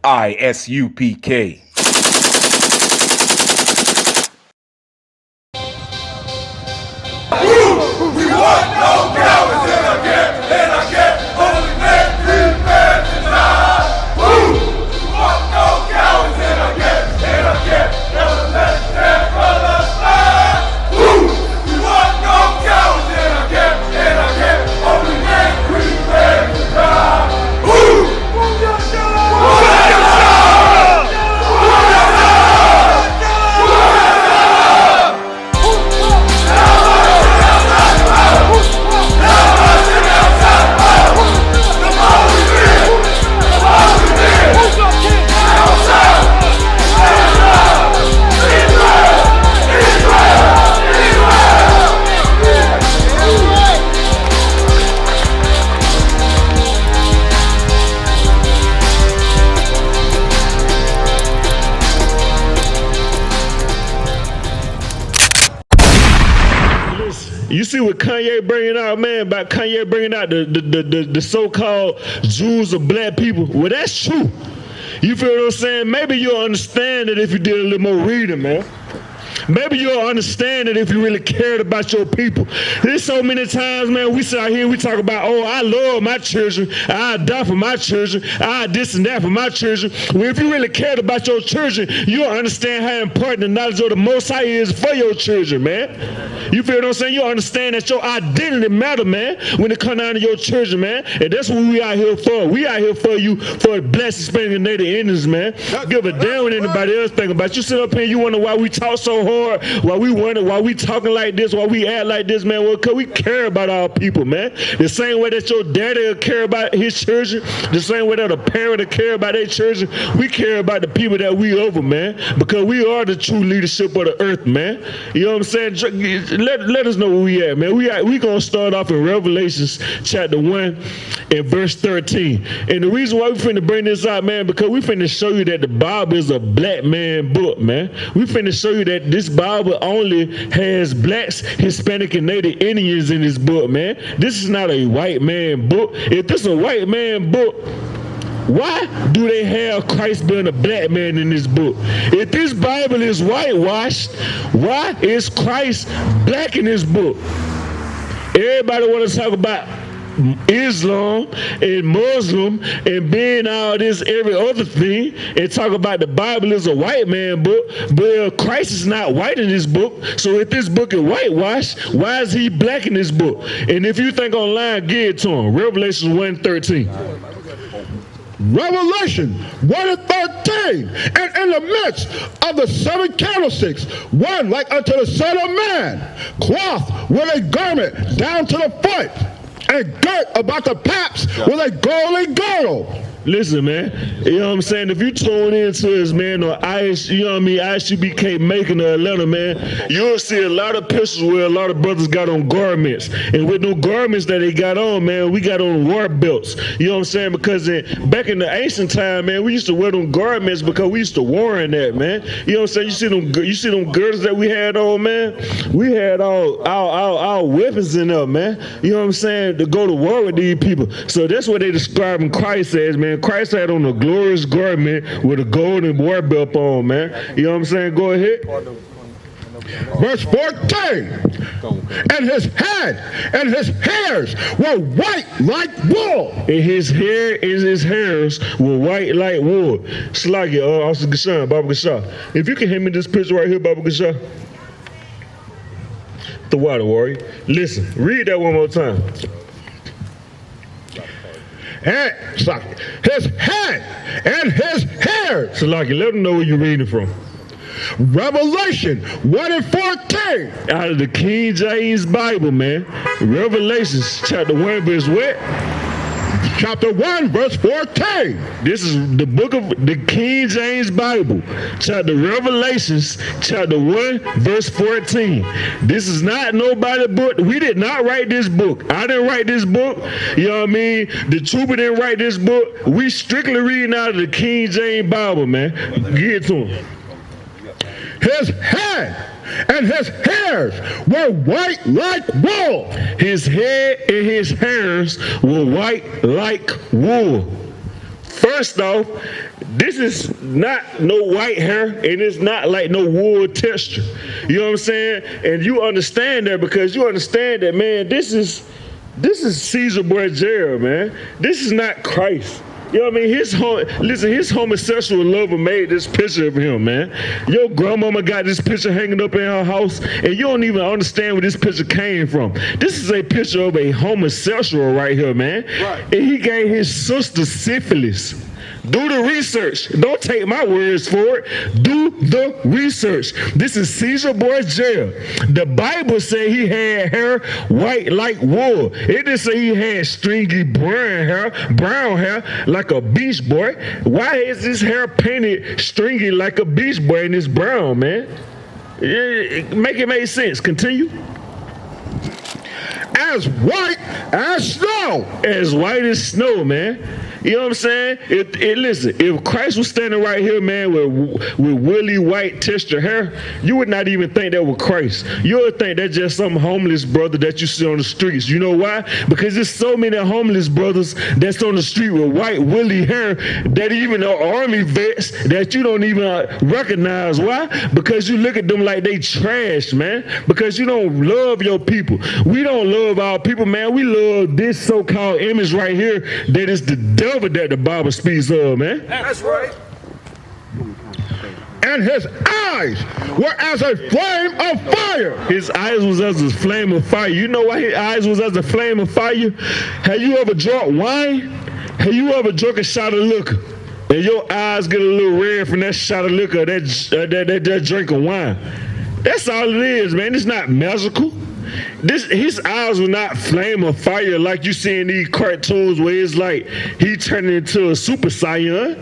ISUPK. We want no cowards in our camp, in our camp. Only men prepare to die. We want no cowards in our camp, in our camp. Never let their brothers die. We want no cowards in our camp, in our camp. Only men prepare to die. You see what Kanye bringing out, man, about Kanye bringing out the so-called Jews of black people? Well, that's true. You feel what I'm saying? Maybe you'll understand it if you did a little more reading, man. Maybe you'll understand it if you really cared about your people. There's so many times, man, we sit out here, we talk about, oh, I love my children, I die for my children, I this and that for my children. Well, if you really cared about your children, you'll understand how important the knowledge of the Most High is for your children, man. You feel what I'm saying? You'll understand that your identity matter, man, when it comes down to your children, man. And that's what we out here for. We out here for you, for the blessed Hispanic and Native Indians, man. Give a damn what anybody else think about. You sit up here and you wonder why we talk so hard, why we talking like this, why we act like this, man. Well, because we care about our people, man. The same way that your daddy will care about his children, the same way that a parent will care about their children, we care about the people that we over, man, because we are the true leadership of the earth, man. You know what I'm saying? Let us know where we at, man. We gonna start off in Revelations chapter 1 and verse 13. And the reason why we finna bring this out, man, because we finna show you that the Bible is a black man book, man. We finna show you that this Bible only has blacks, Hispanic, and Native Indians in this book, man. This is not a white man book. If this is a white man book, why do they have Christ being a black man in this book? If this Bible is whitewashed, why is Christ black in this book? Everybody want to talk about Islam and Muslim and being all this every other thing and talk about the Bible is a white man book, but Christ is not white in this book. So if this book is whitewashed, why is he black in this book? And if you think online, give it to him. Revelation 1:13. Revelation 1:13, and in the midst of the 7 candlesticks, one like unto the Son of Man, cloth with a garment down to the foot, and girt about the paps with a golden girdle. Listen, man, you know what I'm saying? If you tune into us, man, or ISUPK MACON or Atlanta, man, you'll see a lot of pictures where a lot of brothers got on garments. And with no garments that they got on, man, we got on war belts. You know what I'm saying? Because back in the ancient time, man, we used to wear them garments because we used to war in that, man. You know what I'm saying? You see them girdles that we had on, man? We had our weapons in there, man. You know what I'm saying? To go to war with these people. So that's what they describing Christ as, man. Christ had on a glorious garment with a golden war belt on, man. You know what I'm saying? Go ahead. Verse 14, and his head and his hairs were white like wool. And his hair and his hairs were white like wool. Slaggy, Officer Gashan, Baba Gashan. If you can hand me this picture right here, Baba Gashan. The water, warrior. Listen, read that one more time. And his head and his hair. Salaki, let them know where you're reading from. Revelation 1:14. Out of the King James Bible, man. Revelations chapter 1 verse what? Chapter 1 verse 14. This is the book of the King James Bible, chapter Revelations, chapter 1 verse 14. This is not nobody book. We did not write this book. I didn't write this book. You know what I mean? The trooper didn't write this book. We strictly reading out of the King James Bible, man. Give it to him. His head and his hairs were white like wool. His head and his hairs were white like wool. First off, This is not no white hair, and it's not like no wool texture. You know what I'm saying? And you understand that because you understand that, man, this is Caesar Borgia, man. This is not Christ. You know what I mean? His homosexual lover made this picture of him, man. Your grandmama got this picture hanging up in her house, and you don't even understand where this picture came from. This is a picture of a homosexual right here, man. Right. And he gave his sister syphilis. Do the research. Don't take my words for it. Do the research. This is Caesar Borgia. The Bible say he had hair white like wool. It didn't say he had stringy brown hair like a beach boy. Why is his hair painted stringy like a beach boy and it's brown, man? Make it make sense. Continue. As white as snow. As white as snow, man. You know what I'm saying? Listen, if Christ was standing right here, man, with woolly white texture hair, you would not even think that was Christ. You would think that's just some homeless brother that you see on the streets. You know why? Because there's so many homeless brothers that's on the street with white woolly hair that even are army vets that you don't even recognize. Why? Because you look at them like they trash, man. Because you don't love your people. We don't love our people, man. We love this so-called image right here that is the devil that the Bible speaks of, man. That's right. And his eyes were as a flame of fire. His eyes was as a flame of fire. You know why his eyes was as a flame of fire? Have you ever drunk wine? Have you ever drunk a shot of liquor? And your eyes get a little red from that shot of liquor, that drink of wine. That's all it is, man. It's not magical. His eyes were not flame of fire like you see in these cartoons where it's like he turning into a super saiyan.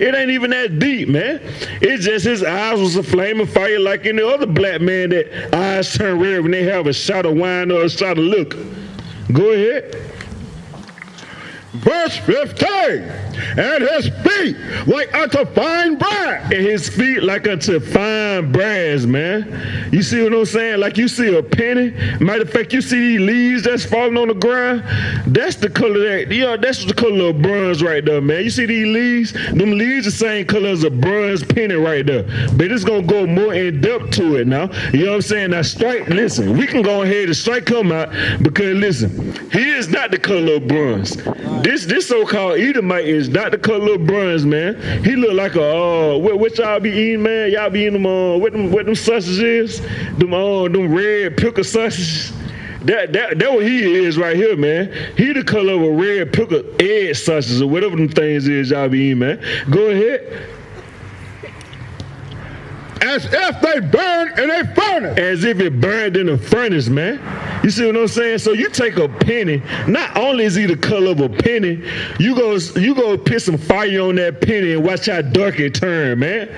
It ain't even that deep, man. It's just his eyes was a flame of fire like any other black man that eyes turn red when they have a shot of wine or a shot of liquor. Go ahead. Verse 15, and his feet like unto fine brass. And his feet like unto fine brass, man. You see what I'm saying? Like you see a penny. Matter of fact, you see these leaves that's falling on the ground. That's the color that's the color of bronze right there, man. You see these leaves? Them leaves the same color as a bronze penny right there. But it's gonna go more in depth to it now. You know what I'm saying? Now listen, we can go ahead and strike come out because listen, he is not the color of bronze. This so-called Edomite is not the color of bronze, man. He look like what y'all be eating, man? Y'all be eating them, what them sausages is? Them red pickle sausages. That what he is right here, man. He the color of a red pickle egg sausage or whatever them things is y'all be eating, man. Go ahead. As if they burned in a furnace. As if it burned in a furnace, man. You see what I'm saying? So you take a penny, not only is he the color of a penny, you go put some fire on that penny and watch how dark it turn, man.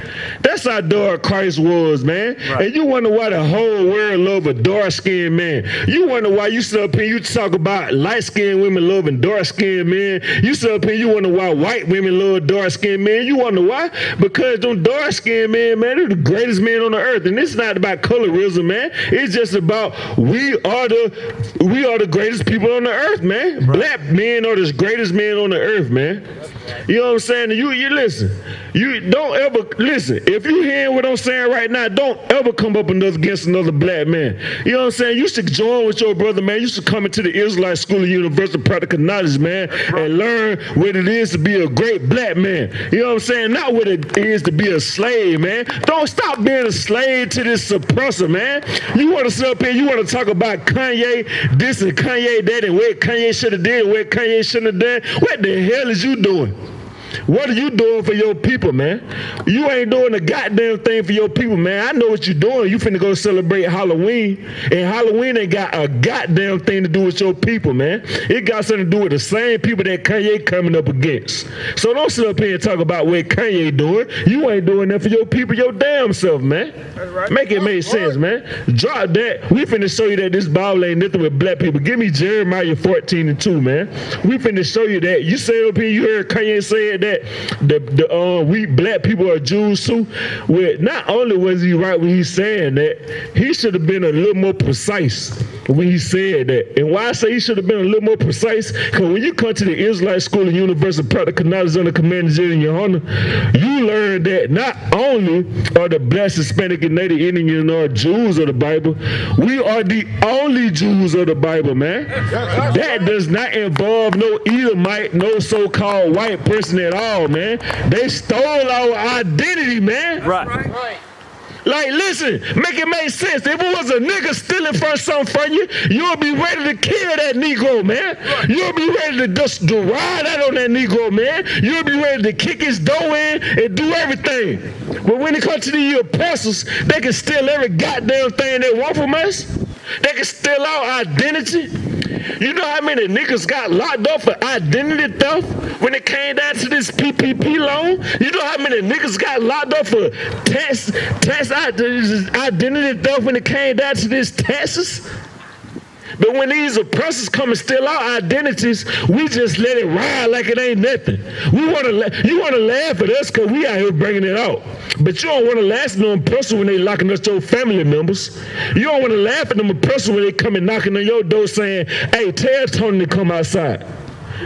That's how dark Christ was, man. Right. And you wonder why the whole world love a dark-skinned man. You wonder why you sit up here, you talk about light-skinned women loving dark-skinned men. You sit up here, you wonder why white women love dark-skinned men. You wonder why? Because them dark-skinned men, man, they're the greatest men on the earth. And it's not about colorism, man. It's just about we are the greatest people on the earth, man. Right. Black men are the greatest men on the earth, man. You know what I'm saying? You listen. You don't ever listen. If you hearing what I'm saying right now, don't ever come up against another black man. You know what I'm saying? You should join with your brother, man. You should come into the Israelite School of Universal Practical Knowledge, man, and learn what it is to be a great black man. You know what I'm saying? Not what it is to be a slave, man. Don't stop being a slave to this suppressor, man. You want to sit up here, you want to talk about Kanye this and Kanye that and what Kanye should have did and what Kanye shouldn't have done. What the hell is you doing? What are you doing for your people, man? You ain't doing a goddamn thing for your people, man. I know what you're doing. You finna go celebrate Halloween, and Halloween ain't got a goddamn thing to do with your people, man. It got something to do with the same people that Kanye coming up against. So don't sit up here and talk about what Kanye doing. You ain't doing that for your people, your damn self, man. That's right. Make it make sense, man. Drop that. We finna show you that this Bible ain't nothing with black people. Give me Jeremiah 14:2, man. We finna show you that. You say up here, you heard Kanye say it, that we black people are Jews too. Well, not only was he right when he's saying that, he should have been a little more precise. when he said that. And why I say he should have been a little more precise, because when you come to the Israelite School and University of Practical Knowledge under Commanding General Yahanna, you learn that not only are the blessed Hispanic and Native Indians or Jews of the Bible, we are the only Jews of the Bible, man. That does not involve no Edomite, no so-called white person at all, man. They stole our identity, man. Right. Like, listen, make it make sense. If it was a nigga stealing from something from you, you'll be ready to kill that Negro, man. You'll be ready to just ride out on that Negro, man. You'll be ready to kick his door in and do everything. But when it comes to the apostles, they can steal every goddamn thing they want from us. They can steal our identity. You know how many niggas got locked up for identity theft when it came down to this PPP loan? You know how many niggas got locked up for tax identity theft when it came down to this taxes? But when these oppressors come and steal our identities, we just let it ride like it ain't nothing. You want to laugh at us because we out here bringing it out. But you don't want to laugh at them oppressors when they locking us your family members. You don't want to laugh at them oppressors when they come and knocking on your door saying, hey, tell Tony to come outside.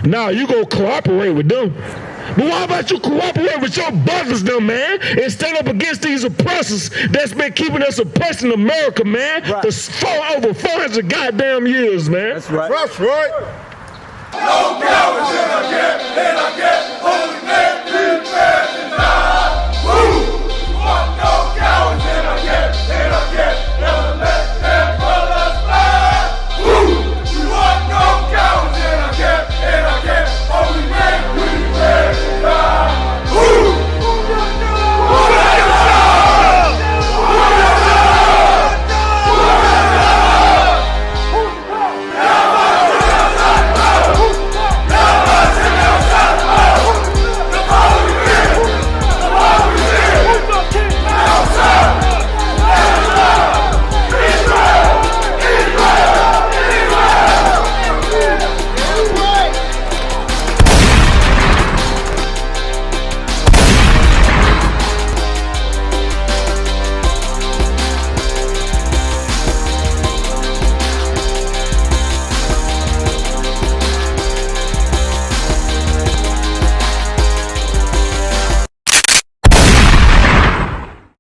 Now you go cooperate with them. But why about you cooperate with your brothers, them, man, and stand up against these oppressors that's been keeping us oppressed in America, man, for over 400 goddamn years, man. That's right. That's right. No cowards in our camp, holy man,